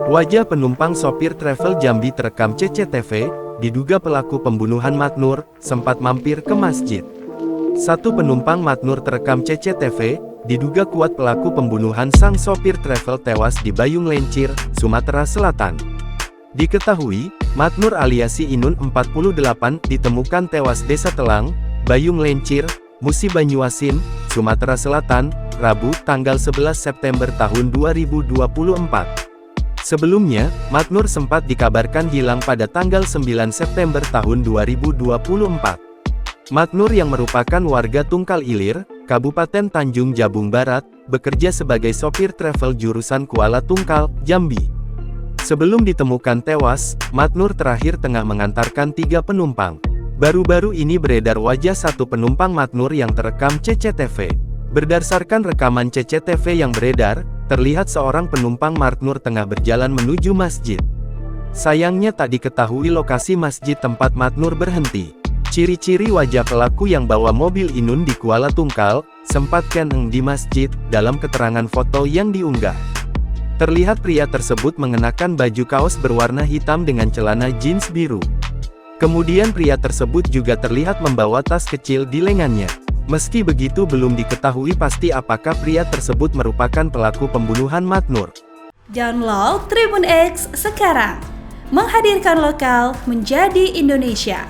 Wajah penumpang sopir travel Jambi terekam CCTV, diduga pelaku pembunuhan Maknur, sempat mampir ke masjid. Satu penumpang Maknur terekam CCTV, diduga kuat pelaku pembunuhan sang sopir travel tewas di Bayung Lencir, Sumatera Selatan. Diketahui, Maknur alias Inun 48 ditemukan tewas Desa Telang, Bayung Lencir, Musi Banyuasin, Sumatera Selatan, Rabu, tanggal 11 September tahun 2024. Sebelumnya, Maknur sempat dikabarkan hilang pada tanggal 9 September tahun 2024. Maknur yang merupakan warga Tungkal Ilir, Kabupaten Tanjung Jabung Barat, bekerja sebagai sopir travel jurusan Kuala Tungkal, Jambi. Sebelum ditemukan tewas, Maknur terakhir tengah mengantarkan 3 penumpang. Baru-baru ini beredar wajah satu penumpang Maknur yang terekam CCTV. Berdasarkan rekaman CCTV yang beredar, terlihat seorang penumpang Maknur tengah berjalan menuju masjid. Sayangnya tak diketahui lokasi masjid tempat Maknur berhenti. Ciri-ciri wajah pelaku yang bawa mobil Inun di Kuala Tungkal, sempat keneng di masjid, dalam keterangan foto yang diunggah. Terlihat pria tersebut mengenakan baju kaos berwarna hitam dengan celana jeans biru. Kemudian pria tersebut juga terlihat membawa tas kecil di lengannya. Meski begitu belum diketahui pasti apakah pria tersebut merupakan pelaku pembunuhan Maknur. Download Tribun X sekarang, menghadirkan lokal menjadi Indonesia.